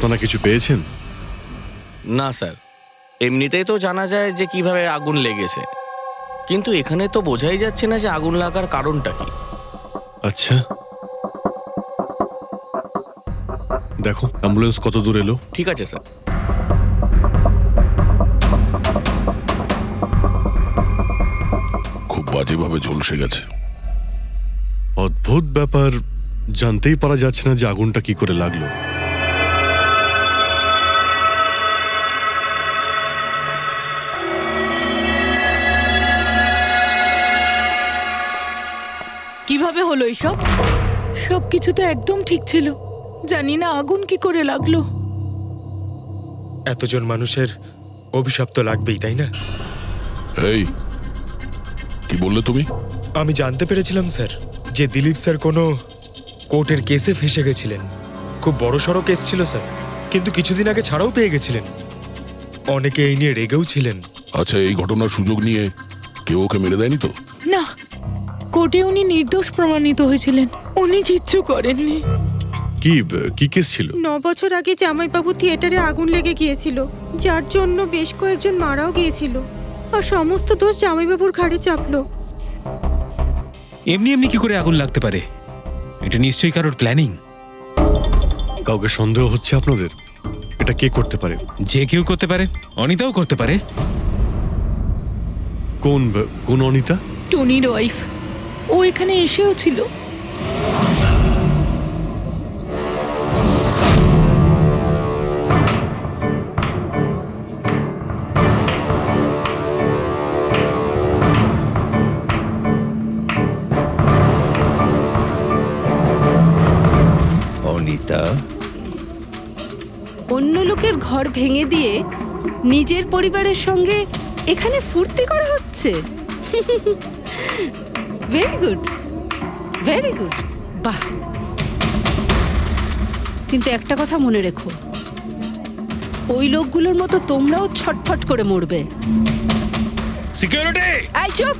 আপনারা কিছু পেয়েছেন? না স্যার, এমনিতেই তো জানা যায় যে কিভাবে আগুন লেগেছে, কিন্তু এখানে তো বোঝাই যাচ্ছে না যে আগুন লাগার কারণটা কি। আচ্ছা, দেখো অ্যাম্বুলেন্স কত দূর এলো। ঠিক আছে স্যার। খুব বাজেভাবে ঝলসে গেছে। অদ্ভুত ব্যাপার, জানতেই পারা যাচ্ছে না যে আগুনটা কি করে লাগলো। কিভাবে হলো এইসব? সবকিছু তো একদম ঠিক ছিল, জানি না আগুন কি করে লাগলো। এতজন মানুষের অভিশাপ তো লাগবেই, তাই না? এই কি বললে তুমি? আমি জানতে পেরেছিলাম স্যার যে দিলীপ স্যার কোনো কোর্টের কেসে ফেঁসে গেছিলেন। খুব বড়সড় কেস ছিল স্যার, কিন্তু কিছুদিন আগে ছাড়াও পেয়ে গেছিলেন। অনেকে এই নিয়ে রেগেও ছিলেন। আচ্ছা, এই ঘটনার সুযোগ নিয়ে কেউ ওকে মেরে দেয়নি তো? না, কোর্টে উনি নির্দোষ প্রমাণিত হয়েছিলেন, উনি কিচ্ছু করেননি। কি কেস ছিল? 9 বছর আগে জামাইবাবু থিয়েটারে আগুন লেগে গিয়েছিল, যার জন্য বেশ কয়েকজন মারাও গিয়েছিল, আর সমস্ত দোষ জামাইবাবুর ঘাড়ে চাপলো। এমনি এমনি কি করে আগুন লাগতে পারে? এটা নিশ্চয়ই কারোর প্ল্যানিং। কাউকে সন্দেহ হচ্ছে আপনাদের? এটা কে করতে পারে? যে কেউ করতে পারে, অনিতাও করতে পারে। কোন অনিতা? টনির ওয়াইফ, ও এখানে এসেও ছিল। অনিতা, অন্য লোকের ঘর ভেঙে দিয়ে নিজের পরিবারের সঙ্গে এখানে ফুর্তি করা হচ্ছে। ভেরি গুড, ভেরি গুড, বাহ। কিন্তু একটা কথা মনে রেখো, ওই লোকগুলোর মতো তোমরাও ছটফট করে মরবে। সিকিউরিটি, এই চুপ,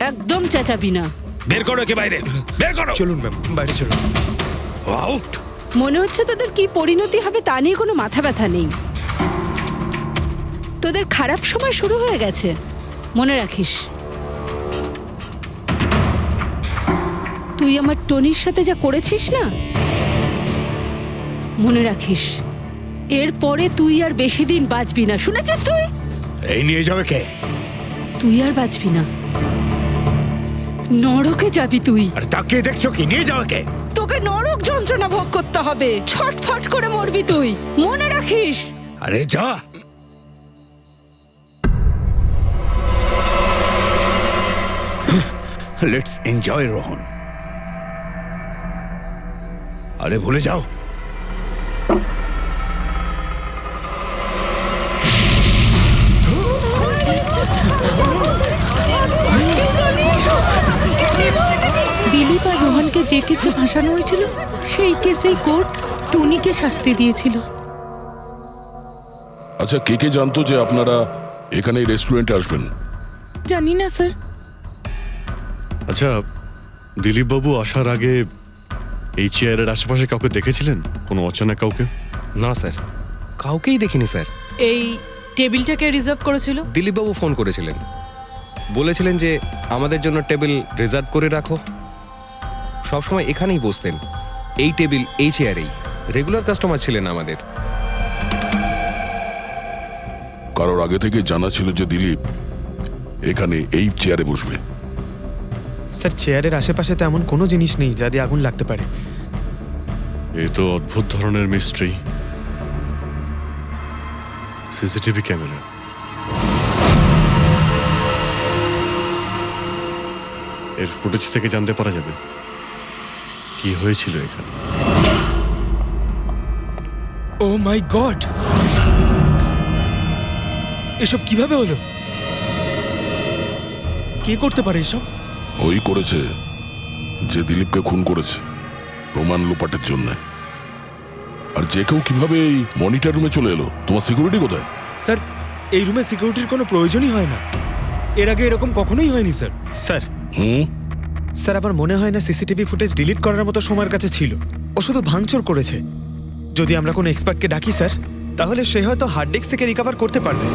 একদম চেঁচাবি না। বের করো একে বাইরে, বের করো। চলুন ম্যাম, বাইরে চলুন। আউট। মনে হচ্ছে তোদের কি পরিণতি হবে তা নিয়ে কোনো মাথা ব্যথা নেই। তোদের খারাপ সময় শুরু হয়ে গেছে, মনে রাখিস। তুই আমার টনির সাথে যা করেছিস না, মনে রাখিস এরপরে তুই আর বেশি দিন বাঁচবি না, শুনেছিস? তুই এই নিয়ে যাবে কে? তুই আর বাঁচবি না, নরকে যাবি তুই। আর তাকিয়ে দেখছো কি? নিয়ে যাবে কে? তোকে নরক যন্ত্রণা ভোগ করতে হবে, ছটফট করে মরবি তুই, মনে রাখিস। আরে যা। Let's enjoy Rohan. আরে ভুলে যাও। দিলীপ আর রোহনকে যে কেসে ফাঁসানো হয়েছিল, সেই কেসেই কোর্ট টনিকে শাস্তি দিয়েছিল। আচ্ছা, কে কে জানতো যে আপনারা এখানে এই রেস্টুরেন্টে আসবেন? জানি না স্যার। আচ্ছা, দিলীপ বাবু আসার আগে এই চেয়ারের আশেপাশে কাউকে দেখেছিলেন? কোনো অচেনা কাউকে? না স্যার, কাউকেই দেখিনি স্যার। এই টেবিলটাকে রিজার্ভ করেছিল দিলীপবাবু ফোন করেছিলেন, বলেছিলেন যে আমাদের জন্য টেবিল রিজার্ভ করে রাখো। সবসময় এখানেই বসতেন, এই টেবিল এই চেয়ারেই। রেগুলার কাস্টমার ছিলেন আমাদের। কারোর আগে থেকে জানা ছিল যে দিলীপ এখানে এই চেয়ারে বসবে? স্যার, চেয়ারের আশেপাশে তেমন কোনো জিনিস নেই যা দিয়ে আগুন লাগতে পারে। এই তো অদ্ভুত ধরনের মিস্ট্রি। সিসিটিভি ক্যামেরা, এর ফুটেজ থেকে জানতে পারা যাবে কি হয়েছিল এখানে। ও মাই গড, এসব কিভাবে হলো? কে করতে পারে এসব? ওই করেছে যে দিলীপকে খুন করেছে প্রমাণ লোপাটের জন্য। আর যে কেউ কিভাবে এই মনিটর রুমে চলে এলো? তোমার সিকিউরিটি কোথায়? স্যার, এই রুমে সিকিউরিটির কোনো প্রয়োজনই হয় না। এর আগে এরকম কখনোই হয়নি স্যার। স্যার স্যার আমার মনে হয় না সিসিটিভি ফুটেজ ডিলিট করার মতো সময়ের কাছে ছিল। ও শুধু ভাঙচুর করেছে, যদি আমরা কোনো এক্সপার্টকে ডাকি স্যার, তাহলে সে হয়তো হার্ড ডিস্ক থেকে রিকভার করতে পারবে।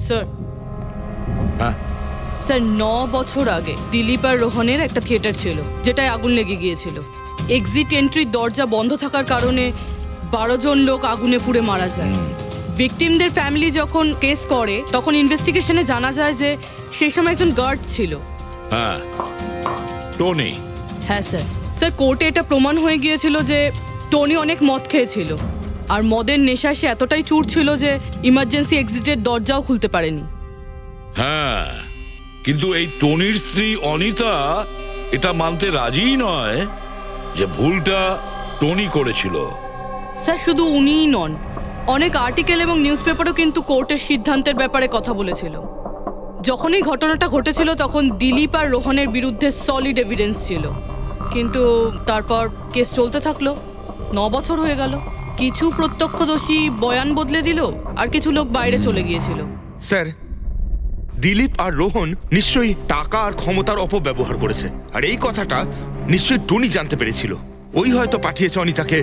স্যার হ্যাঁ? স্যার 9 বছর আগে দিলীপ আর রোহনের একটা থিয়েটার ছিল যেটায় আগুন লেগে গিয়েছিল। এক্সিট এন্ট্রির দরজা বন্ধ থাকার কারণে 12 জন লোক আগুনে পুড়ে মারা যায়। ভিকটিমদের ফ্যামিলি যখন কেস করে তখন ইনভেস্টিগেশনে জানা যায় যে সেই সময় একজন গার্ড ছিল। হ্যাঁ, টনি। হ্যাঁ স্যার। স্যার কোর্টে এটা প্রমাণ হয়ে গিয়েছিল যে টনি অনেক মদ খেয়েছিল আর মদের নেশা সে এতটাই চুর ছিল যে ইমার্জেন্সি এক্সিটের দরজাও খুলতে পারেনি। হ্যাঁ, কিন্তু এই টনির স্ত্রী অনিতা এটা মানতে রাজিই নয় যে ভুলটা টনি করেছিল। স্যার শুধু উনিই নন, অনেক আর্টিকেল এবং নিউজ পেপারও কিন্তু কোর্টের সিদ্ধান্তের ব্যাপারে কথা বলেছিল। যখন এই ঘটনাটা ঘটেছিল তখন দিলীপ আর রোহনের বিরুদ্ধে সলিড এভিডেন্স ছিল, কিন্তু তারপর কেস চলতে থাকলো। 9 বছর হয়ে গেল। কিছু প্রত্যক্ষদর্শী বয়ান বদলে দিল আর কিছু লোক বাইরে চলে গিয়েছিল। স্যার, দিলীপ আর রোহন নিশ্চয়ই টাকা আর ক্ষমতার অপব্যবহার করেছে, আর এই কথাটা নিশ্চয়ই টনি জানতে পেরেছিল। ওই হয়তো পাঠিয়েছে অনিতাকে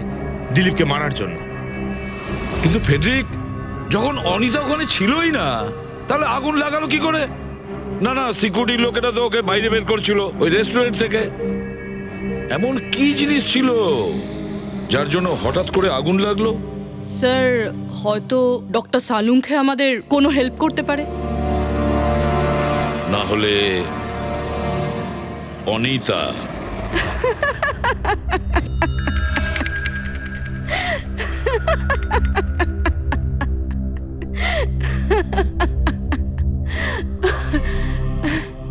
দিলীপকে মারার জন্য। কিন্তু ফেডরিক, যখন অনিতা ওখানে ছিলই না, তাহলে আগুন লাগালো কি করে? না না, সিকিউরিটির লোকেরা তো ওকে বাইরে বের করছিল ওই রেস্টুরেন্ট থেকে। এমন কি জিনিস ছিল যার জন্য হঠাৎ করে আগুন লাগলো? স্যার হয়তো ডক্টর সালুংখে আমাদের কোনো হেল্প করতে পারে। না হলে অনিতা।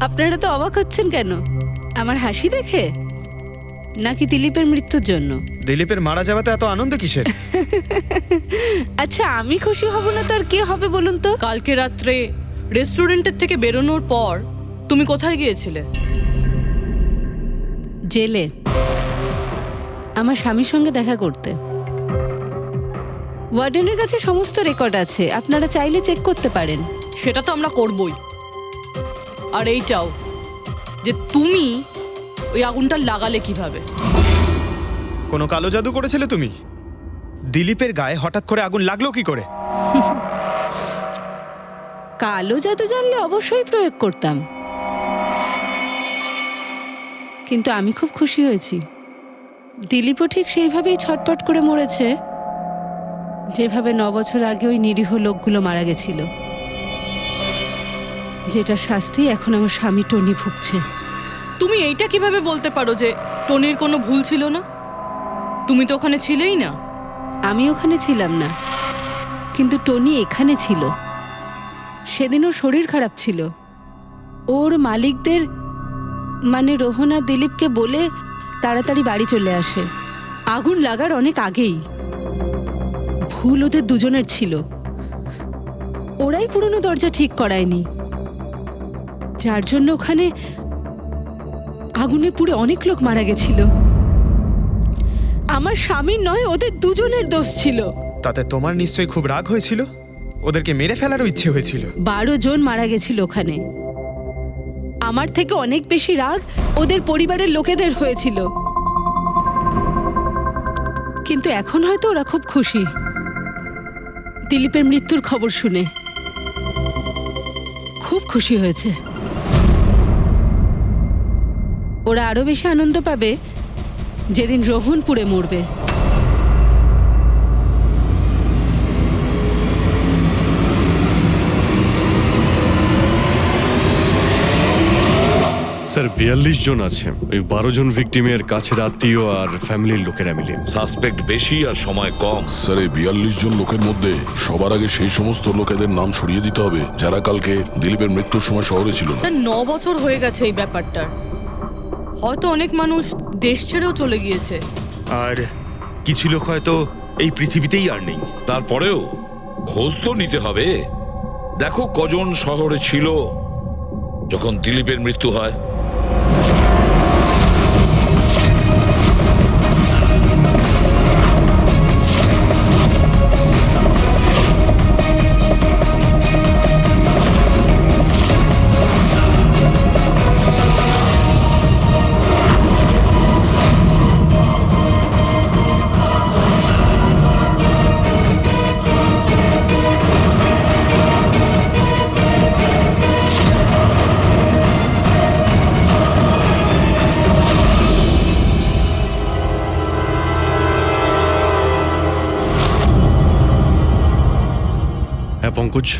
আপনারা তো অবাক হচ্ছেন কেন? আমার হাসি দেখে নাকি দিলীপের মৃত্যুর জন্য? দিলীপের মারা যাওয়াতে এত আনন্দ কিসের? আচ্ছা, আমি খুশি হব না তো আর কে হবে বলুন তো? কালকে রাত্রে রেস্টুরেন্টের থেকে বেরোনোর পর তুমি কোথায় গিয়েছিলে? জেলে আমার স্বামীর সঙ্গে দেখা করতে। ওয়ার্ডেনের কাছে সমস্ত রেকর্ড আছে, আপনারা চাইলে চেক করতে পারেন। সেটা তো আমরা করবই। আর এইটাও যে তুমি ওই আগুনটা লাগালে কিভাবে? কোনো কালো জাদু করেছিলে তুমি? দিলীপের গায়ে হঠাৎ করে আগুন লাগলো কি করে? কালো জাদু জানলে অবশ্যই প্রয়োগ করতাম, কিন্তু আমি খুব খুশি হয়েছি। দিলীপও ঠিক সেইভাবেই ছটপট করে মরেছে যেভাবে 9 বছর আগে ওই নিরীহ লোকগুলো মারা গেছিল, যেটা শাস্তি এখন আমার স্বামী টনি ভুগছে। তুমি এইটা কিভাবে বলতে পারো যে টনির কোনো ভুল ছিল না? তুমি তো ওখানে ছিলেই না। আমি ওখানে ছিলাম না, কিন্তু টনি এখানে ছিল। সেদিন ওর শরীর খারাপ ছিল। ওর মালিকদের মানে রোহন আর দিলীপকে বলে তাড়াতাড়ি বাড়ি চলে আসে আগুন লাগার অনেক আগেই। ভুল ওদের দুজনের ছিল। ওরাই পুরনো দরজা ঠিক করায়নি, যার জন্য ওখানে আগুনে পুড়ে অনেক লোক মারা গেছিল। আমার স্বামীর নয়, ওদের দুজনের দোষ ছিল। তাতে তোমার নিশ্চয়ই খুব রাগ হয়েছিল, ওদেরকে মেরে ফেলারও ইচ্ছে হয়েছিল। 12 জন মারা গেছিল ওখানে। আমার থেকে অনেক বেশি রাগ ওদের পরিবারের লোকেদের হয়েছিল, কিন্তু এখন হয়তো ওরা খুব খুশি দিলীপের মৃত্যুর খবর শুনে। খুব খুশি হয়েছে। ওরা আরো বেশি আনন্দ পাবে যেদিন রোহন পুড়ে মরবে। স্যার 42 জন আছে, ওই 12 জন ভিকটিমের কাছের আত্মীয় আর ফ্যামিলির লোকেরা মিলে। সাসপেক্ট বেশি আর সময় কম। স্যার, এই 42 জন লোকের মধ্যে সবার আগে সেই সমস্ত লোকেদের নাম সরিয়ে দিতে হবে যারা কালকে দিলীপের মৃত্যুর সময় শহরে ছিল না। স্যার 9 বছর হয়ে গেছে এই ব্যাপারটার। হয়তো অনেক মানুষ দেশ ছেড়েও চলে গিয়েছে, আর কিছু লোক হয়তো এই পৃথিবীতেই আর নেই। তারপরেও খোঁজ তো নিতে হবে। দেখো কজন শহরে ছিল যখন দিলীপের মৃত্যু হয়। নিখোঁজ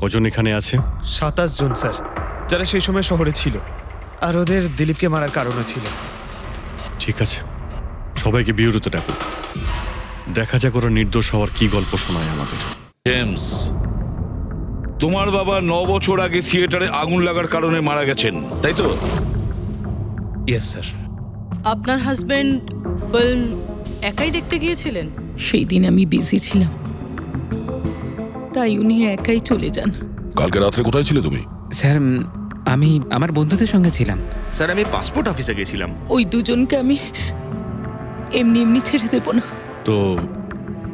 কজন এখানে আছে? 27 জন স্যার, যারা সেই সময় শহরে ছিল, আর ওদের দিলীপকে মারার কারণও ছিল। ঠিক আছে, সবাইকে বিউরোতে ডাকো। দেখা যাক ওরা নির্দোষ হওয়ার কি গল্প শোনায় আমাদের। জেমস, তোমার বাবা 9 বছর আগে থিয়েটারে আগুন লাগার কারণে মারা গেছেন, তাই তো? Yes sir. আপনার হাজবেন্ড ফিল্ম একাই দেখতে গিয়েছিলেন? সেই দিন আমি বিজি ছিলাম, তাই উনি একাই চলে যান। কালকে রাত্রে কোথায় ছিলে তুমি? স্যার আমি আমার বন্ধুদের সঙ্গে ছিলাম। স্যার আমি পাসপোর্ট অফিসে গেছিলাম। ওই দুজনকে আমি এমনি এমনি ছেড়ে দেবো না। তো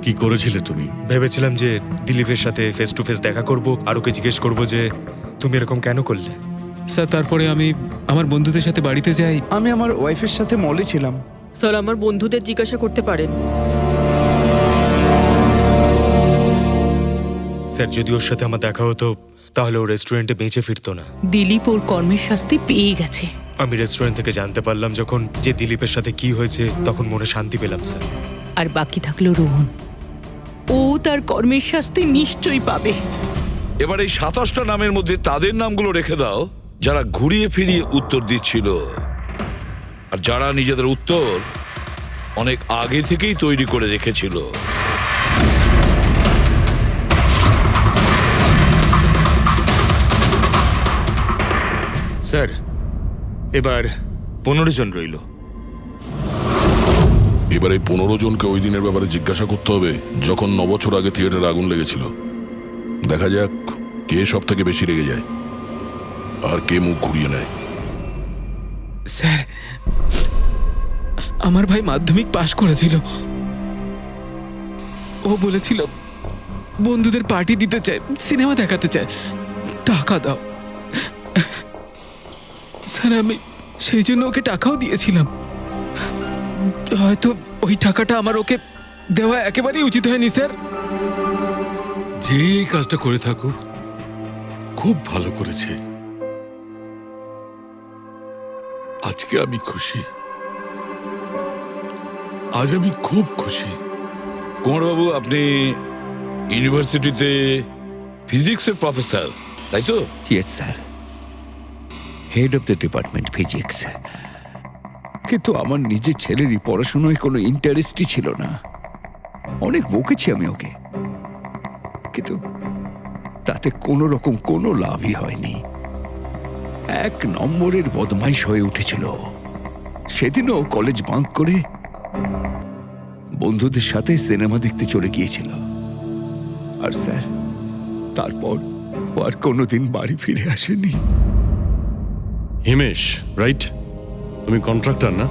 কি করেছিলে তুমি? ভেবেছিলাম যে দিলীপের সাথে ফেস টু ফেস দেখা করব, আর ওকে জিজ্ঞেস করব যে তুমি এরকম কেন করলে। স্যার তারপরে আমি আমার বন্ধুদের সাথে বাড়িতে যাই। আমি আমার ওয়াইফের সাথে মলে ছিলাম। স্যার আমার বন্ধুদের জিজ্ঞাসা করতে পারেন। স্যার যদি ওর সাথে আমার দেখা হতো তাহলে ও রেস্টুরেন্টে বেঁচে ফিরতো না। দিলীপ ওর কর্মের শাস্তি পেয়ে গেছে। আমি রেস্টুরেন্ট থেকে জানতে পারলাম যখন যে দিলীপের সাথে কি হয়েছে, তখন মনে শান্তি পেলাম স্যার। আর বাকি থাকলো রোহন, ও তার কর্মের শাস্তি নিশ্চয়ই পাবে। এবার এই 27টা নামের মধ্যে তাদের নামগুলো রেখে দাও যারা ঘুরিয়ে ফিরিয়ে উত্তর দিচ্ছিল, আর যারা নিজেদের উত্তর অনেক আগে থেকেই তৈরি করে রেখেছিল। স্যার এবার 15 জন রইল। এবার এই 15 জনকে ওই দিনের ব্যাপারে জিজ্ঞাসা করতে হবে যখন 9 বছর আগে থিয়েটারে আগুন লেগেছিল। দেখা যাক কে সব থেকে বেশি রেগে যায় আর কে মুখ ঘুরিয়ে নেয়। স্যার আমার ভাই মাধ্যমিক পাশ করেছিল। ও বলেছিল বন্ধুদের পার্টি দিতে চায়, সিনেমা দেখাতে চায়, টাকা দাও। স্যার আমি সেই জন্য ওকে টাকাও দিয়েছিলাম। হয়তো ওই টাকাটা আমার ওকে দেওয়া একেবারেই উচিত হয়নি স্যার। যে এই কাজটা করে থাকুক খুব ভালো করেছে। আজকে আমি খুশি, আজ আমি খুব খুশি। কুমারবাবু, আপনি ইউনিভার্সিটিতে ফিজিক্সের প্রফেসর, তাই তো? Yes sir, head of the department physics. কিন্তু আমার নিজের ছেলেরই পড়াশোনায় কোনো ইন্টারেস্টই ছিল না। অনেক বকেছি আমি ওকে, কিন্তু তাতে কোনো রকম কোনো লাভই হয়নি। 1 নম্বরের বদমাইশ হয়ে উঠেছিল। সেদিনও কলেজ বাঙ্ক করে বন্ধুদের সাথে সিনেমা দেখতে চলে গিয়েছিল। আর স্যার তারপর ও আর কোনোদিন বাড়ি ফিরে আসেনি। হিমেশ, রাইট? তুমি কন্ট্রাক্টর না?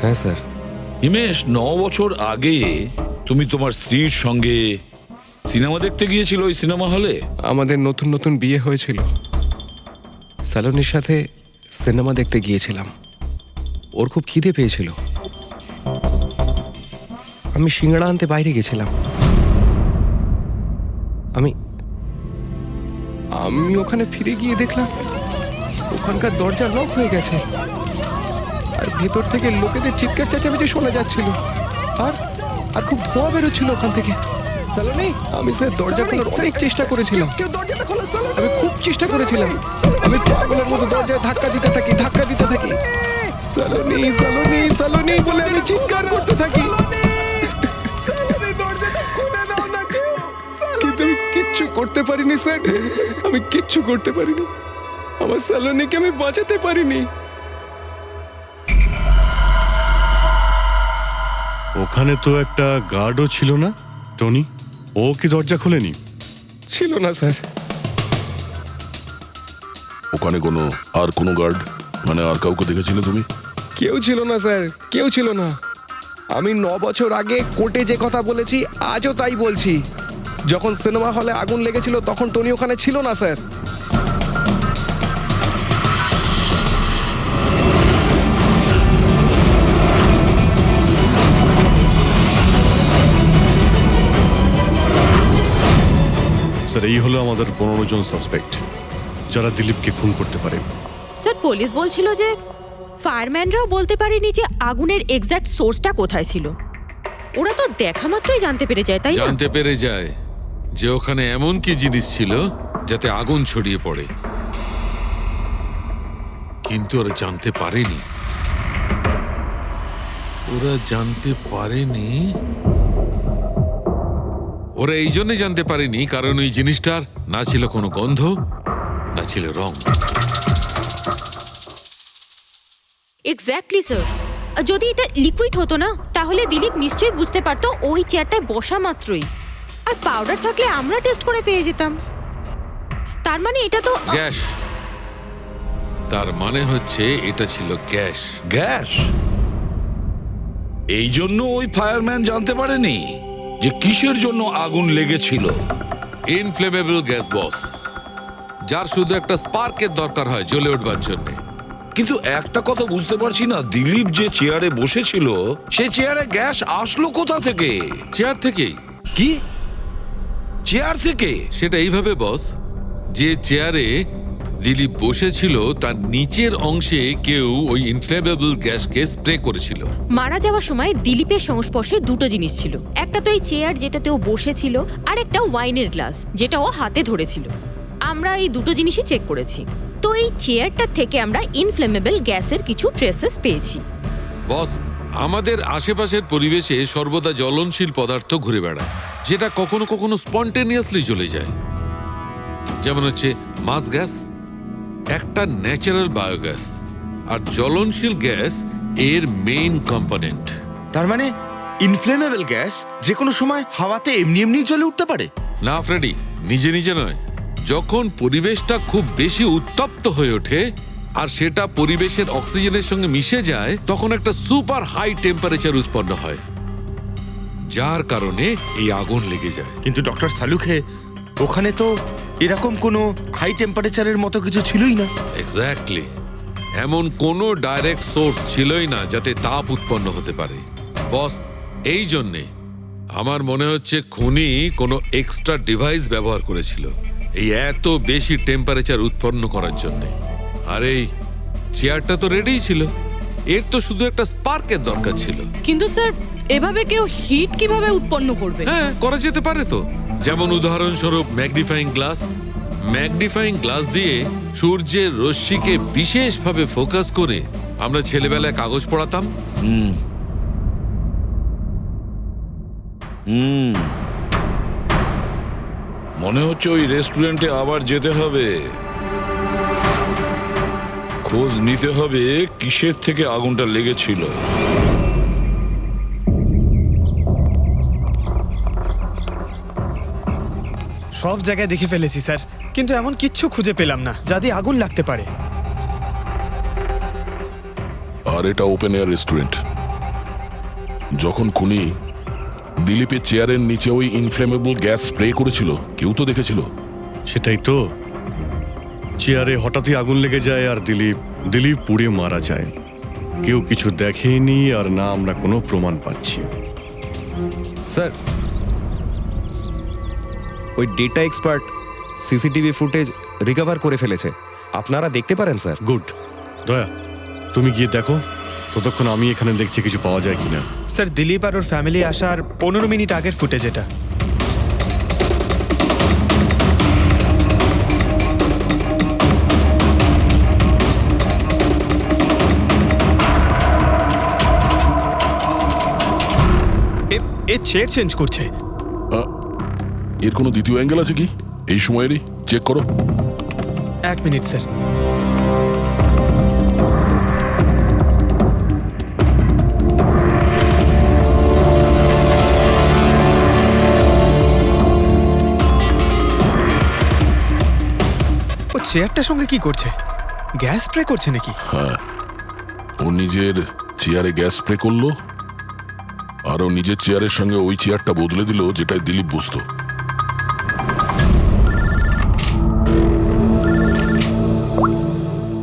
হ্যাঁ স্যার। হিমেশ, 9 বছর আগে তুমি তোমার স্ত্রীর সঙ্গে সিনেমা দেখতে গিয়েছিল ওই সিনেমা হলে। আমাদের নতুন নতুন বিয়ে হয়েছিল, স্যালোনির সাথে সিনেমা দেখতে গিয়েছিলাম। ওর খুব খিদে পেয়েছিল, আমি সিঙ্গাড়া আনতে বাইরে গেছিলাম। আমি ওখানে ফিরে গিয়ে দেখলাম ওখানকার দরজা লক হয়ে গেছে, আর ভেতর থেকে লোকেদের চিৎকার চেঁচামেচি শোনা যাচ্ছিল, আর আর খুব ধোঁয়া বেরোচ্ছিল ওখান থেকে। আমি স্যার দরজা খোলার অনেক চেষ্টা করেছিলাম, আমি খুব চেষ্টা করেছিলাম। আমি পাগলের মতো দরজায় ধাক্কা দিতে থাকি। সালোনি সালোনি সালোনি বলে আমি চিৎকার করতে থাকি, কিন্তু আমি কিচ্ছু করতে পারিনি স্যার। আমি কিচ্ছু করতে পারিনি, আমার সালোনিকে আমি বাঁচাতে পারিনি। ওখানে তো একটা গার্ডও ছিল না, টনি? ও কি দরজা খোলেনি? ছিল না স্যার। ওখানে কোনো গার্ড মানে আর কাউকে দেখেছিলে তুমি? কেউ ছিল না স্যার, কেউ ছিল না। আমি 9 বছর আগে কোর্টে যে কথা বলেছি আজও তাই বলছি। যখন সিনেমা হলে আগুন লেগেছিল তখন টনি ওখানে ছিল না স্যার। স্যার এই হলো আমাদের 15 জন সাসপেক্ট যারা দিলীপকে খুন করতে পারে। স্যার পুলিশ বলছিল যে ফায়ারম্যানরাও বলতে পারেনি যে আগুনের এক্স্যাক্ট সোর্সটা কোথায় ছিল। ওরা তো দেখা মাত্রই জানতে পেরে যায়, তাই না? জানতে পেরে যায়, যে ওখানে এমন কি জিনিস ছিল যাতে আগুন ছড়িয়ে পড়ে, কিন্তু ওরা জানতে পারেনি। ওরা এই জন্য জানতে পারেনি কারণ ওই জিনিসটার না ছিল কোনো গন্ধ, না ছিল রং। Exactly sir. যদি এটা লিকুইড হতো না তাহলে দিলীপ নিশ্চয়ই বুঝতে পারতো ওই চেয়ারটায় বসা মাত্রই। আর পাউডার থাকলে আমরা টেস্ট করে পেয়ে যেতাম। তার মানে এটা তো গ্যাস। তার মানে হচ্ছে এটা ছিল গ্যাস। গ্যাস? এই জন্য ওই ফায়ারম্যান জানতে পারেনি যে কিসের জন্য আগুন লেগেছিল। ইনফ্লেমেবল গ্যাস বস, যার শুধু একটা স্পার্কের দরকার হয় জ্বলে উঠবার জন্য। কিন্তু একটা কথা বুঝতে পারছি না, দিলীপ যে চেয়ারে বসেছিল সে চেয়ারে গ্যাস আসলো কোথা থেকে? চেয়ার থেকেই। কি চেয়ার থেকে? সেটা এইভাবে বস, যে চেয়ারে দিলীপ বসেছিল তার নিচের অংশে কেউ ওই ইনফ্লেমেবল গ্যাসকে স্প্রে করেছিল। মারা যাওয়ার সময় দিলীপের সংস্পর্শে দুটো জিনিস ছিল। একটা তো এই চেয়ার যেটাতে ও বসেছিল, আর একটা ওয়াইনের গ্লাস যেটা ও হাতে ধরেছিল। আমরা এই দুটো জিনিসই চেক করেছি। তো এই চেয়ারটার থেকে আমরা ইনফ্লেমেবল গ্যাসের কিছু ট্রেসেস পেয়েছি। বস, আমাদের আশেপাশের পরিবেশে সর্বদা জ্বলনশীল পদার্থ ঘুরে বেড়ায়, যেটা কখনো কখনো স্পন্টেনিয়াসলি জ্বলে যায়। যেমন হচ্ছে মাস গ্যাস, একটা ন্যাচারাল বায়োগ্যাস, আর জ্বলনশীল গ্যাস এর মেইন কম্পোনেন্ট। তার মানে ইনফ্লেমেবল গ্যাস যে কোনো সময় হাওয়াতে এমনি এমনি জ্বলে উঠতে পারে? না ফ্রেডি, নিজে নিজে নয়। যখন পরিবেশটা খুব বেশি উত্তপ্ত হয়ে ওঠে আর সেটা পরিবেশের অক্সিজেনের সঙ্গে মিশে যায়, তখন একটা সুপার হাই টেম্পারেচার উৎপন্ন হয়, যার কারণে এই আগুন লেগে যায়। কিন্তু ডক্টর সালুখে, ওখানে তো এরকম কোনো হাই টেম্পারেচারের মতো কিছু ছিলই না। এক্স্যাক্টলি, এমন কোনো ডাইরেক্ট সোর্স ছিলই না যাতে তাপ উৎপন্ন হতে পারে। বস, এই জন্যে আমার মনে হচ্ছে খুনি কোনো এক্সট্রা ডিভাইস ব্যবহার করেছিল এই এত বেশি টেম্পারেচার উৎপন্ন করার জন্যে। আর এই চেয়ারটা তো রেডিই ছিল, এর তো শুধু একটা স্পার্কের দরকার ছিল। কিন্তু স্যার, এভাবে কেউ হিট কিভাবে উৎপন্ন করবে? হ্যাঁ, করা যেতে পারে তো। যেমন উদাহরণস্বরূপ ম্যাগনিফাইং গ্লাস। ম্যাগনিফাইং গ্লাস দিয়ে সূর্যের রশ্মিকে বিশেষভাবে ফোকাস করে আমরা ছেলেবেলায় কাগজ পড়াতাম। মনে হচ্ছে ওই রেস্টুরেন্টে আবার যেতে হবে, খোঁজ নিতে হবে কিসের থেকে আগুনটা লেগেছিল। সব জায়গায় দেখে ফেলেছি স্যার, কিন্তু এমন কিচ্ছু খুঁজে পেলাম না যা দিয়ে আগুন লাগতে পারে। আর এটা ওপেন এয়ার রেস্টুরেন্ট। যখন খুনি দিলীপের চেয়ারের নিচে ওই ইনফ্লেমেবল গ্যাস স্প্রে করেছিল, কেউ তো দেখেছিল। সেটাই তো, চেয়ারে হঠাৎই আগুন লেগে যায় আর দিলীপ পুড়ে মারা যায়। কেউ কিছু দেখেনি, আর না আমরা কোনো প্রমাণ পাচ্ছি। স্যার, ওই data expert CCTV footage recover করে ফেলেছে, আপনারা দেখতে পারেন স্যার। গুড। দয়া, তুমি গিয়ে দেখো, ততক্ষণ আমি এখানে দেখছি কিছু পাওয়া যায় কিনা। স্যার, দিলীপ আর ওর ফ্যামিলি আসার 15 মিনিট আগের ফুটেজ এটা। এ চেয়ার চেঞ্জ করছে। এর কোনো দ্বিতীয় অ্যাঙ্গেল আছে কি এই সময়েরই? চেক করো। 1 মিনিট স্যার। ও চেয়ারটার সঙ্গে কি করছে? গ্যাস স্প্রে করছে নাকি? হ্যাঁ, ও নিজের চেয়ারে গ্যাস স্প্রে করলো, আর ও নিজের চেয়ারের সঙ্গে ওই চেয়ারটা বদলে দিল যেটাই দিলীপ বসতো।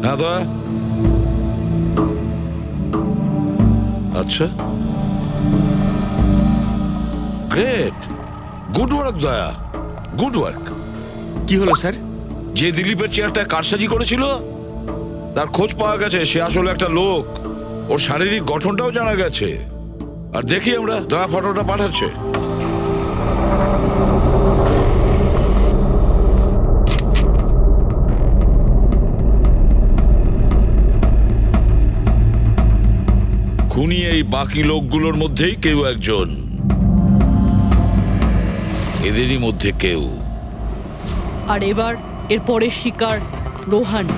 হ্যাঁ দয়া। আচ্ছা, গ্রেট, গুড ওয়ার্ক দয়া, গুড ওয়ার্ক। কি হলো স্যার? যে দিলীপের চেয়ারটা কারসাজি করেছিল তার খোঁজ পাওয়া গেছে। সে আসলে একটা লোক, ওর শারীরিক গঠনটাও জানা গেছে। আর দেখি আমরা, দয়া ফটোটা পাঠাচ্ছে। খুনি এই বাকি লোকগুলোর মধ্যেই কেউ একজন, এদেরই মধ্যে কেউ। আর এবার এর পরের শিকার রোহান।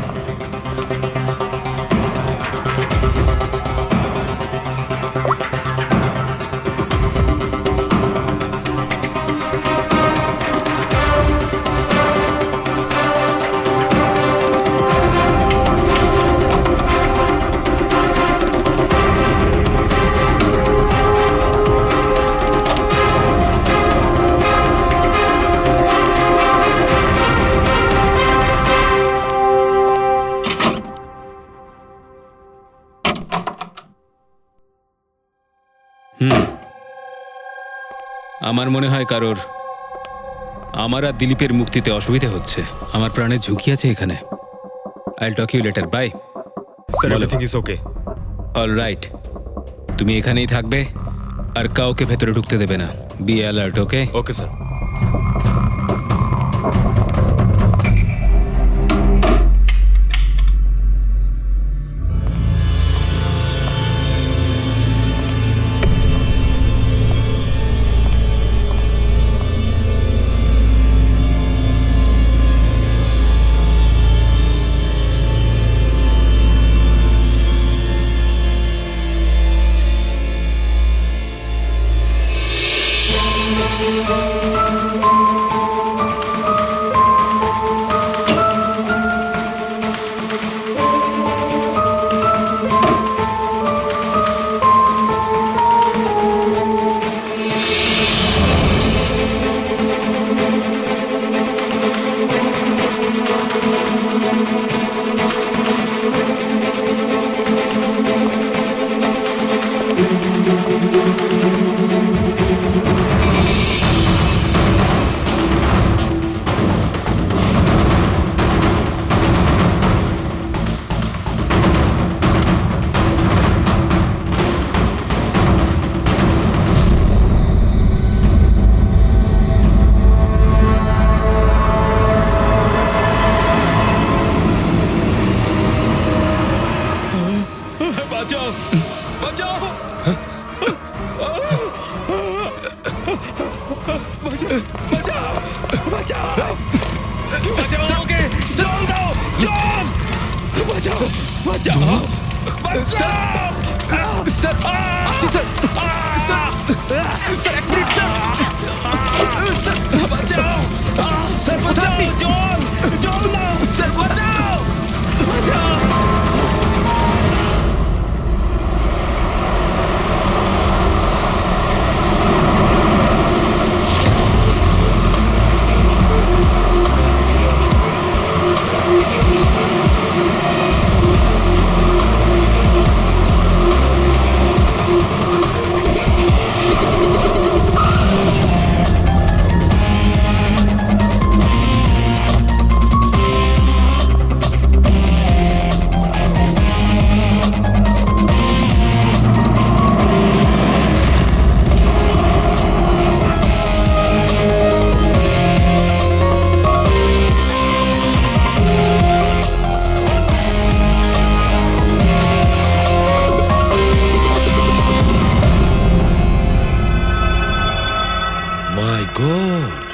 আমার মনে হয় কারোর আমার আর দিলীপের মুক্তিতে অসুবিধা হচ্ছে। আমার প্রাণের ঝুঁকি আছে এখানে। I will talk you later. Bye. Sir, everything is okay. All right, তুমি এখানেই থাকবে আর কাউকে ভেতরে ঢুকতে দেবে না। Be alert. Okay? Okay sir. My god,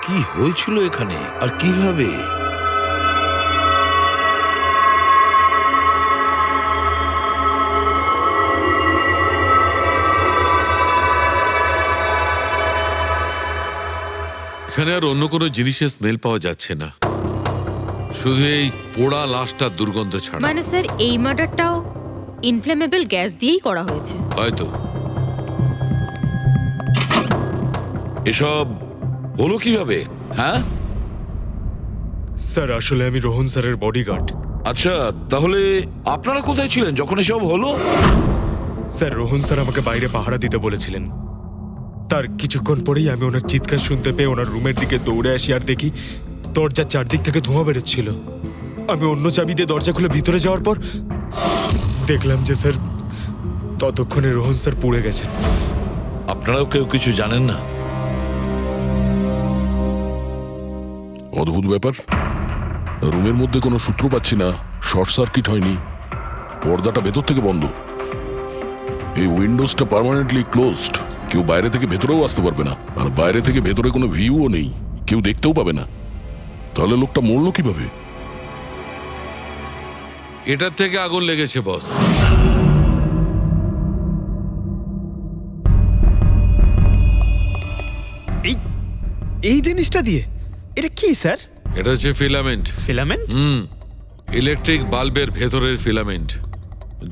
কি হয়েছিল এখানে আর কিভাবে? এখানে আর অন্য কোনো জিনিসের স্মেল পাওয়া যাচ্ছে না, শুধু এই পোড়া লাশটার দুর্গন্ধ ছাড়া। মানে স্যার, এই মার্ডারটাও ইনফ্লেমেবল গ্যাস দিয়েই করা হয়েছে হয়তো। এসব হলো কিভাবে? হ্যাঁ স্যার, আসলে আমি রোহন স্যারের বডিগার্ড। আচ্ছা, তাহলে আপনারা কোথায় ছিলেন যখন এসব হলো? স্যার, রোহন স্যার আমাকে বাইরে পাহারা দিতে বলেছিলেন। তার কিছুক্ষণ পরেই আমি ওনার চিৎকার শুনতে পেয়ে ওনার রুমের দিকে দৌড়ে আসি আর দেখি দরজার চারদিক থেকে ধোঁয়া বেরোচ্ছিল। আমি অন্য চাবি দিয়ে দরজা খুলে ভিতরে যাওয়ার পর দেখলাম যে স্যার ততক্ষণে রোহন স্যার পুড়ে গেছেন। আপনারাও কেউ কিছু জানেন না? অদ্ভুত ব্যাপার, রুমের মধ্যে কোনো সূত্র পাচ্ছি না, শর্ট সার্কিট হয়নি, পর্দাটা ভেতর থেকে বন্ধ, এই উইন্ডোজটা পার্মানেন্টলি ক্লোজড, কেউ বাইরে থেকে ভেতরেও আসতে পারবে না, আর বাইরে থেকে ভেতরে কোনো ভিউও নেই, কেউ দেখতেও পাবে না। তাহলে লোকটা মরলো কিভাবে? এটার থেকে আগুন লেগেছে বস। এই জিনিসটা দিয়ে এটা কি স্যার? এটা হচ্ছে ফিলামেন্ট। ফিলামেন্ট? ইলেকট্রিক বাল্বের ভেতরের ফিলামেন্ট।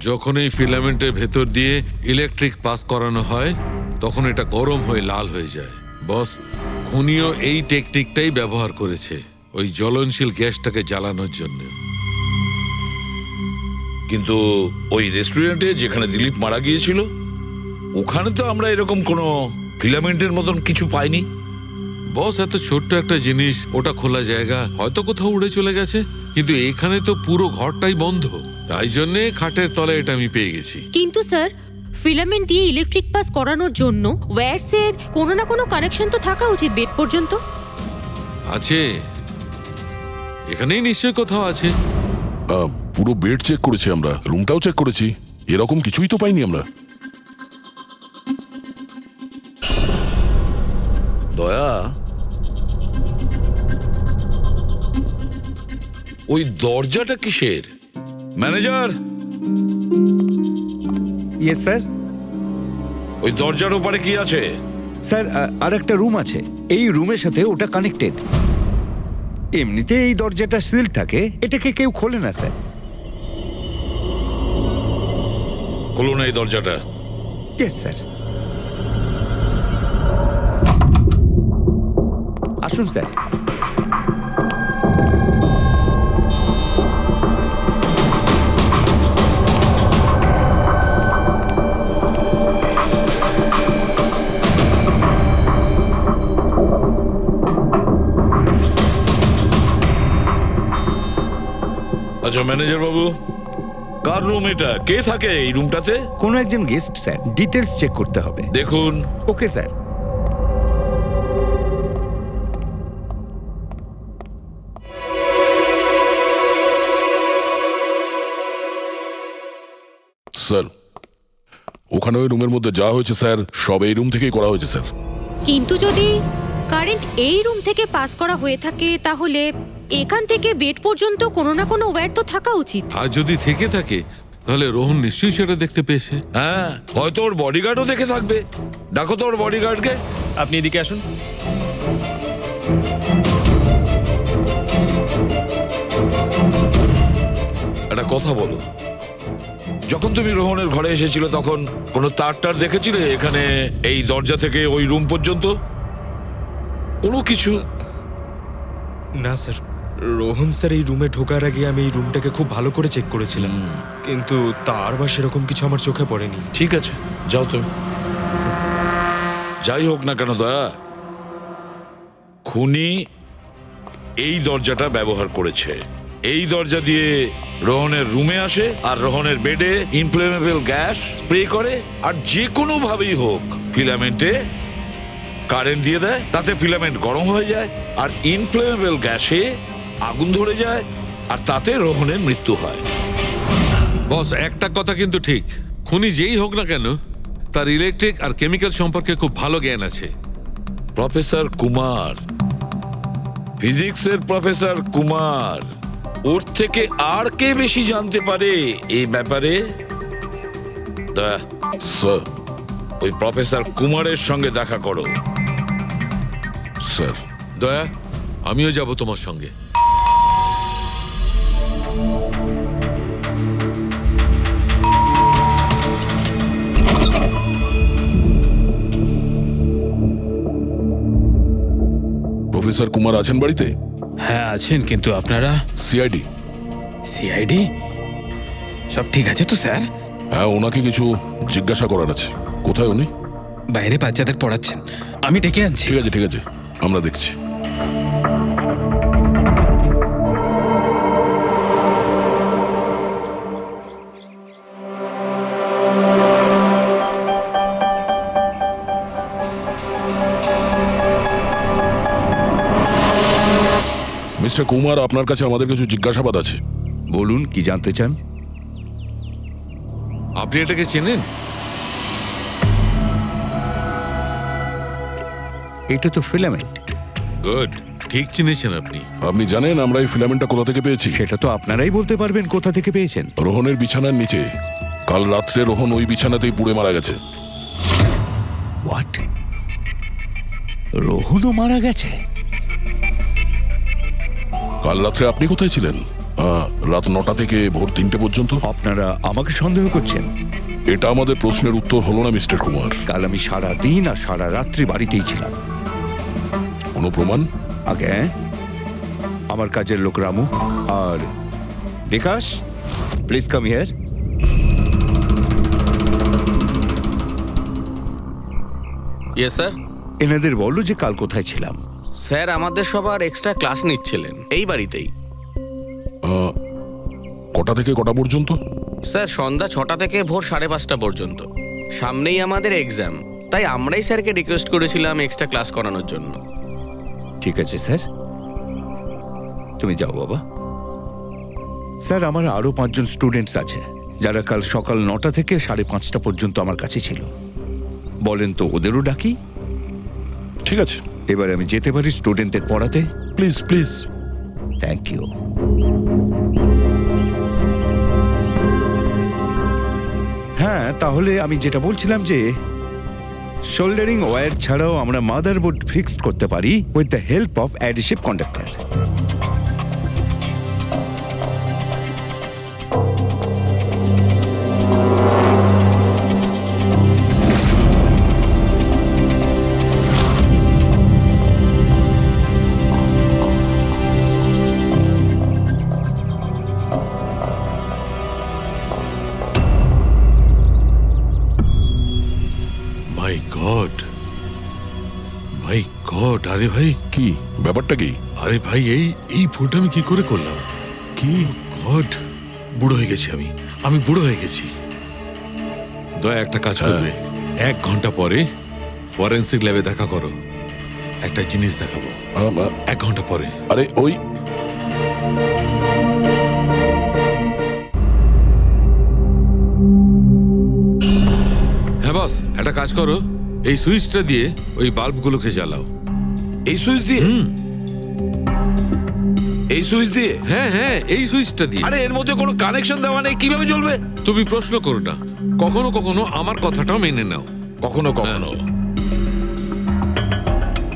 যখন এই ফিলামেন্টের ভেতর দিয়ে ইলেকট্রিক পাস করানো হয় তখন এটা গরম হয়ে লাল হয়ে যায়। বস, খুনিও এই টেকনিকটাই ব্যবহার করেছে ওই জ্বলনশীল গ্যাসটাকে জ্বালানোর জন্য। কিন্তু ওই রেস্টুরেন্টে যেখানে দিলীপ মারা গিয়েছিল ওখানে তো আমরা এরকম কোনো ফিলামেন্টের মতন কিছু পাইনি। বস, এত ছোট্ট একটা জিনিস, ওটা খোলা জায়গা, হয়তো কোথাও উড়ে চলে গেছে, কিন্তু এখানে তো পুরো ঘরটাই বন্ধ, তাই জন্যে খাটের তলায় এটা আমি পেয়ে গেছি। কিন্তু স্যার, ফিলামেন্ট দিয়ে ইলেকট্রিক পাস করানোর জন্য ওয়্যারসের কোনো না কোনো কানেকশন তো থাকা উচিত বেড পর্যন্ত। আছে, এখানেই নিশ্চয়ই কোথাও আছে। পুরো বেড চেক করেছি আমরা, রুমটাও চেক করেছি, এরকম কিছুই তো পাইনি আমরা। দয়া, ওই দরজাটা কিসের? Manager, yes sir. ওই দরজার ওপারে কি আছে? স্যার, আর একটা রুম আছে, এই রুমের সাথে ওটা কানেক্টেড। এমনিতে এই দরজাটা সিল থাকে, এটাকে কেউ খোলে না স্যার। খুলুন এই দরজাটা। Yes sir. আসুন স্যার। আচ্ছা ম্যানেজার বাবু, কার রুম এটা? কে থাকে এই রুমটাতে? কোনো একজন গেস্ট স্যার, ডিটেলস চেক করতে হবে। দেখুন। Okay sir. স্যার, ওখানে ওই রুমের মধ্যে যা হয়েছে স্যার, সব এই রুম থেকেই করা হয়েছে স্যার। কিন্তু যদি কারেন্ট এই রুম থেকে পাস করা হয়ে থাকে তাহলে এখান থেকে বেড পর্যন্ত কোনো না কোনো ওয়্যার তো থাকা উচিত। আর যদি থেকে থাকে তাহলে রোহন নিশ্চয়ই সেটা দেখতে পেয়েছে। হ্যাঁ, হয়তো ওর বডিগার্ডও দেখে থাকবে। ডাকো তো ওর বডিগার্ডকে। আপনি এদিকে আসুন। একটা কথা বলো, যখন তুমি রোহনের ঘরে এসেছিল তখন কোনো তার দেখেছিলে এখানে এই দরজা থেকে ওই রুম পর্যন্ত? কোনো কিছু? না স্যার, রোহন স্যার এই রুমে ঢোকার আগে আমি এই রুমটাকে খুব ভালো করে চেক করেছিলাম, কিন্তু তার বা সেরকম কিছু আমার চোখে পড়েনি। ঠিক আছে, যাও তুমি। যাই হোক না কেন দয়া, খুনি এই দরজাটা ব্যবহার করেছে। এই দরজা দিয়ে রোহনের রুমে আসে আর রোহনের বেডে ইনফ্লেমেবল গ্যাস স্প্রে করে, আর যে কোনো ভাবেই হোক ফিলামেন্টে কারেন্ট দিয়ে দেয়, তাতে ফিলামেন্ট গরম হয়ে যায় আর ইনফ্লেমেবল গ্যাসে আগুন ধরে যায়, আর তাতে রোহনের মৃত্যু হয়। বস, একটা কথা কিন্তু ঠিক, খুনি যেই হোক না কেন তার ইলেকট্রিক আর কেমিক্যাল সম্পর্কে খুব ভালো জ্ঞান আছে। প্রফেসর কুমার, ফিজিক্সের প্রফেসর কুমার, ওর থেকে আর কে বেশি জানতে পারে এই ব্যাপারে? স্যার, ওই প্রফেসর কুমারের সঙ্গে দেখা করো। স্যার। দয়া, আমিও যাব তোমার সঙ্গে। প্রফেসর কুমার আছেন বাড়িতে? হ্যাঁ আছেন, কিন্তু আপনারা? সিআইডি। সিআইডি? সব ঠিক আছে তো স্যার? হ্যাঁ, ওনাকে কিছু জিজ্ঞাসা করার আছে। কোথায় উনি? বাইরে বাচ্চাদের পড়াচ্ছেন, আমি ডেকে আনছি। ঠিক আছে, ঠিক আছে, আমরা দেখছি। মিস্টার কুমার, আপনার কাছে আমাদের কিছু জিজ্ঞাসাবাদ আছে। বলুন, কি জানতে চান? আপনি এটাকে চেনেন? এটা তো ফিলামেন্ট। গুড, ঠিক চিনেছেন আপনি। আপনি জানেন আমরা এই ফিলামেন্টটা কোথা থেকে পেয়েছি? সেটা তো আপনারাই বলতে পারবেন কোথা থেকে পেয়েছেন। রোহনের বিছানার নিচে। কাল রাত্রে রোহন ওই বিছানাতেই পুড়ে মারা গেছে। হোয়াট? রোহনও মারা গেছে? কাল রাত্রে আপনি কোথায় ছিলেন? রাত 9টা থেকে ভোর 3টে পর্যন্ত। আপনারা আমাকে সন্দেহ করছেন? এটা আমাদের প্রশ্নের উত্তর হলো না মিস্টার কুমার। কাল আমি সারা দিন আর সারা রাত্রি বাড়িতেই ছিলাম। কোনো প্রমাণ? আগে আমার কাজের লোক রামু আর Bikash, please come here. Yes sir. এনাদের বলো যে কাল কোথায় ছিলাম। স্যার আমাদের সবার এক্সট্রা ক্লাস নিচ্ছিলেন এই বাড়িতেই। কটা থেকে কটা পর্যন্ত? স্যার সন্ধ্যা 6টা থেকে ভোর 5:30 পর্যন্ত। সামনেই আমাদের এক্সাম, তাই আমরাই স্যারকে রিকোয়েস্ট করেছিলাম এক্সট্রা ক্লাস করানোর জন্য। ঠিক আছে স্যার, তুমি যাও বাবা। স্যার, আমার আরো 5 জন স্টুডেন্টস আছে যারা কাল সকাল 9টা থেকে 5:30 পর্যন্ত আমার কাছে ছিল। বলেন তো ওদেরও ডাকি? ঠিক আছে, এবার আমি যেতে পারি স্টুডেন্টদের পড়াতে? Please please. Thank you. হ্যাঁ, তাহলে আমি যেটা বলছিলাম যে শোল্ডারিং ওয়্যার ছাড়াও আমরা মাদারবোর্ড ফিক্সড করতে পারি with the help of adhesive conductor. My god, my god! আরে ভাই, কি ব্যাপারটা? কি? আরে ভাই, এই ভুলটা আমি কি করে করলাম? কি গড, বুড়ো হয়ে গেছি আমি বুড়ো হয়ে গেছি। দয়া একটা কাজ করবে, 1 ঘন্টা পরে ফরেন্সিক ল্যাবে দেখা করো। একটা জিনিস দেখাবো। 1 ঘন্টা পরে। আরে ওই হ্যাঁ বস, একটা কাজ করো, এই সুইচটা দিয়ে ওই বাল্বগুলোকে জ্বালাও। এই সুইচ দিয়ে? এই সুইচ দিয়ে? হ্যাঁ হ্যাঁ, এই সুইচটা দিয়ে। আরে এর মধ্যে কোনো কানেকশন দেওয়া নেই, কিভাবে জ্বলবে? তুমি প্রশ্ন করো না, কখনো কখনো আমার কথাটাও মেনে নাও। কখনো কখনো।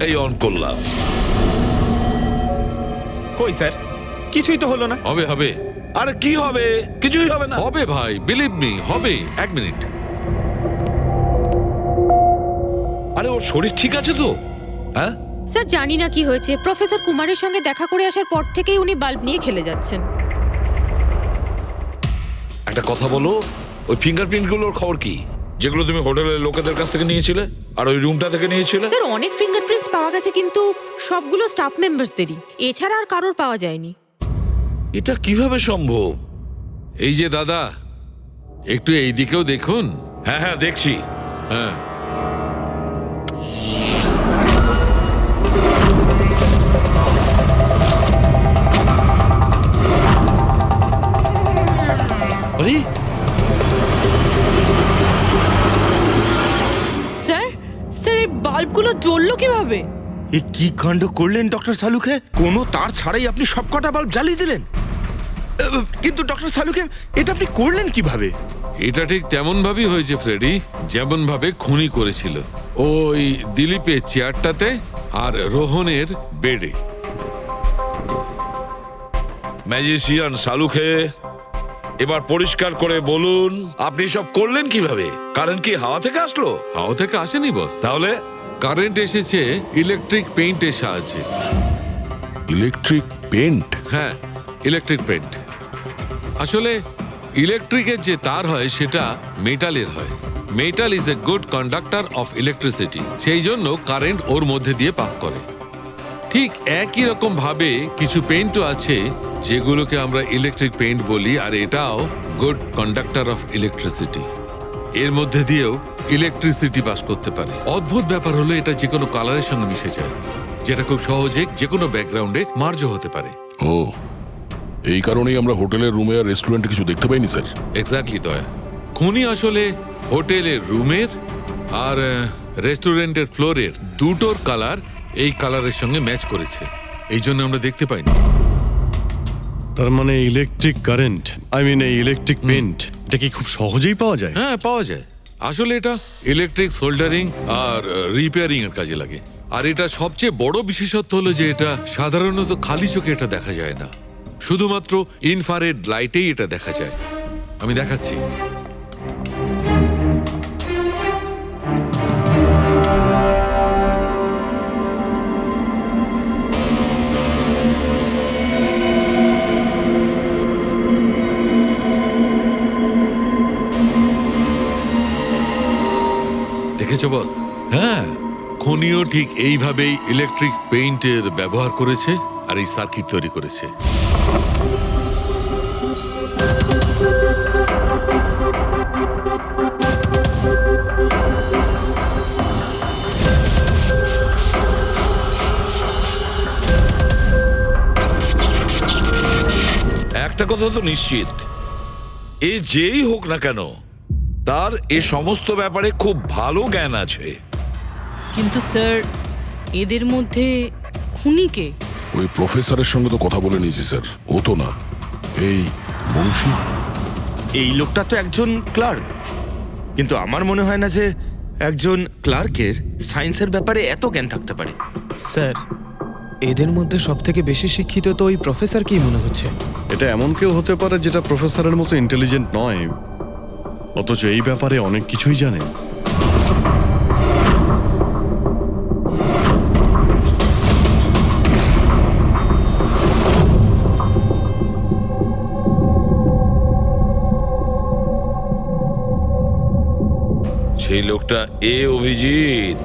এই অন করলাম। কই স্যার, কিছুই তো হলো না। হবে হবে। আরে কি হবে? কিছুই হবে না। হবে ভাই, বিলিভ মি, হবে। 1 মিনিট। আরে ওর শরীর ঠিক আছে তো? হ্যাঁ স্যার, জানি না কি হয়েছে, প্রফেসর কুমারের সঙ্গে দেখা করে আসার পর থেকেই উনি বাল্ব নিয়ে খেলে যাচ্ছেন। একটা কথা বলো, ওই ফিঙ্গারপ্রিন্ট গুলোর খবর কি, যেগুলো তুমি হোটেলের লোকেদের কাছ থেকে নিয়েছিলে আর ওই রুমটা থেকে নিয়েছিলে? স্যার, অনেক ফিঙ্গারপ্রিন্টস পাওয়া গেছে, কিন্তু সবগুলো স্টাফ মেম্বারসদেরই, এছাড়া আর কারোর পাওয়া যায়নি। এটা কিভাবে সম্ভব? এই যে দাদা, একটু এই দিকেও দেখুন। হ্যাঁ হ্যাঁ, দেখছি। হ্যাঁ, আরে স্যার, স্যার এই বাল্বগুলো জ্বললো কিভাবে? এ কি কাণ্ড করলেন ডক্টর সালুকে? কোনো তার ছাড়াই আপনি সবকটা বাল্ব জ্বালিয়ে দিলেন। কিন্তু ডক্টর সালুকে, এটা আপনি করলেন কিভাবে? এটা ঠিক তেমন ভাবেই হয়েছে ফ্রেডি, যেমন ভাবে খুনি করেছিল। ওই দিলীপের চেয়ারটাতে আর রোহনের বেডে। ম্যাজিশিয়ান সালুকে, এবার পরিষ্কার করে বলুন, আপনি সব করলেন কিভাবে? কারেন্ট কি হাওয়া থেকে আসলো? হাওয়া থেকে আসেনি বস। তাহলে? কারেন্ট এসেছে ইলেকট্রিক পেইন্টের সাহায্যে। Electric paint? হ্যাঁ, ইলেকট্রিক পেইন্ট। আসলে ইলেকট্রিকের যে তার হয় সেটা মেটালের হয়। Metal is a good conductor of electricity, সেই জন্য কারেন্ট ওর মধ্যে দিয়ে পাস করে। ঠিক একই রকম ভাবে কিছু পেইন্টও আছে যেগুলোকে আমরা ইলেকট্রিক পেইন্ট বলি, আর এটাও গুড কন্ডাক্টর অফ ইলেকট্রিসিটি। এর মধ্যে দিয়েও ইলেকট্রিসিটি পাস করতে পারে। অদ্ভুত ব্যাপার হলো এটা যে কোনো কালারের সঙ্গে মিশে যায়, যেটা খুব সহজে যে কোনো ব্যাকগ্রাউন্ডে মার্জ হতে পারে। ও, এই কারণেই আমরা হোটেলের রুমে আর রেস্টুরেন্টে কিছু দেখতে পাইনি স্যার। এক্স্যাক্টলি দয়া। খুনি আসলে হোটেলের রুমের আর রেস্টুরেন্টের ফ্লোরের দুটোর কালার এই কালারের সঙ্গে ম্যাচ করেছে, এই জন্য আমরা দেখতে পাইনি। তার মানে ইলেকট্রিক কারেন্ট, এই ইলেকট্রিক পেন্ট, এটা কি খুব সহজেই পাওয়া যায়? হ্যাঁ, পাওয়া যায়। আসলে এটা ইলেকট্রিক সোল্ডারিং আর রিপেয়ারিং এর কাজে লাগে। আর এটা সবচেয়ে বড় বিশেষত্ব হলো যে এটা সাধারণত খালি চোখে এটা দেখা যায় না, শুধুমাত্র ইনফ্রারেড লাইটেই এটা দেখা যায়। আমি দেখাচ্ছি। দেখেছো বস? হ্যাঁ, খনিও ঠিক এইভাবেই ইলেকট্রিক পেইন্টের ব্যবহার করেছে আর এই সার্কিট তৈরি করেছে। একটা কথা তো নিশ্চিত, এ যেই হোক না কেন তার এ সমস্ত ব্যাপারে খুব ভালো জ্ঞান আছে। কিন্তু স্যার, এদের মধ্যে খুনিকে ওই প্রফেসরের সঙ্গে তো কথা বলে নিয়েছি স্যার, ও তো না। এই মুন্সি, এই লোকটা তো একজন ক্লার্ক, কিন্তু আমার মনে হয় না যে একজন ক্লার্কের সায়েন্সের ব্যাপারে এত জ্ঞান থাকতে পারে। স্যার, এদের মধ্যে সব থেকে বেশি শিক্ষিত তো ওই প্রফেসরকেই মনে হচ্ছে। এটা এমন কেউ হতে পারে যেটা প্রফেসরের মতো ইন্টেলিজেন্ট নয়, অথচ এই ব্যাপারে অনেক কিছুই জানে। সেই লোকটা অভিজিৎ,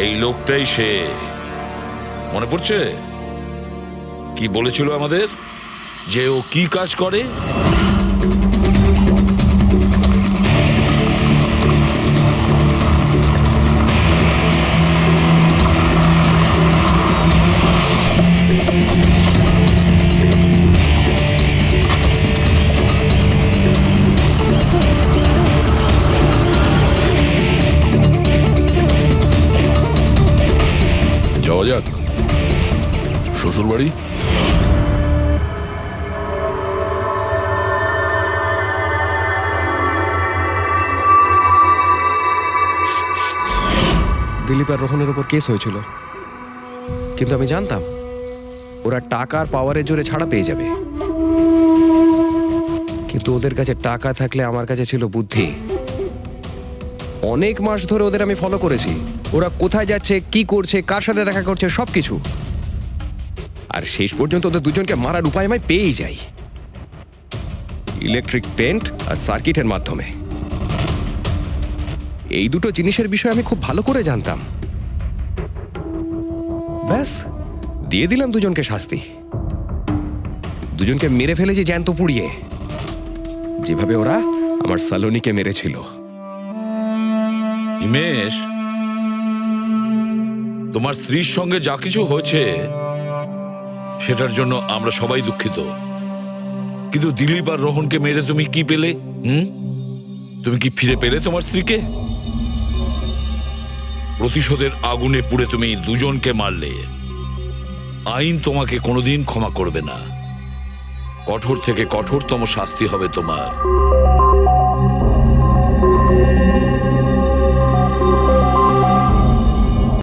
এই লোকটাই সে। মনে পড়ছে কি বলেছিল আমাদের, যে ও কি কাজ করে? যাওয়া যাক শ্বশুর বাড়ি। দিলীপ আর রোহনের ওপর কেস হয়েছিল, কিন্তু আমি জানতাম ওরা টাকার পাওয়ারের জোরে ছাড়া পেয়ে যাবে। কিন্তু ওদের কাছে টাকা থাকলে আমার কাছে ছিল বুদ্ধি। অনেক মাস ধরে ওদের আমি ফলো করেছি, ওরা কোথায় যাচ্ছে, কি করছে, কার সাথে দেখা করছে, সবকিছু। আর শেষ পর্যন্ত ওদের দুজনকে মারার উপায় আমি পেয়েই যাই, ইলেকট্রিক পেন্ট আর সার্কিটের মাধ্যমে। এই দুটো জিনিসের বিষয়ে আমি খুব ভালো করে জানতাম। ব্যাস, দিয়ে দিলাম দুজনকে শাস্তি। দুজনকে মেরে ফেলেছি জ্যান্ত পুড়িয়ে, যেভাবে ওরা আমার সালোনিকে মেরেছিল। হিমেশ, তোমার স্ত্রীর সঙ্গে যা কিছু হয়েছে সেটার জন্য আমরা সবাই দুঃখিত, কিন্তু দিলীপ আর রোহনকে মেরে তুমি কি পেলে? তুমি কি ফিরে পেলে তোমার স্ত্রীকে? প্রতিশোধের আগুনে পুড়ে তুমি দুজনকে মারলে, আইন তোমাকে কোনোদিন ক্ষমা করবে না। কঠোর থেকে কঠোরতম শাস্তি হবে তোমার।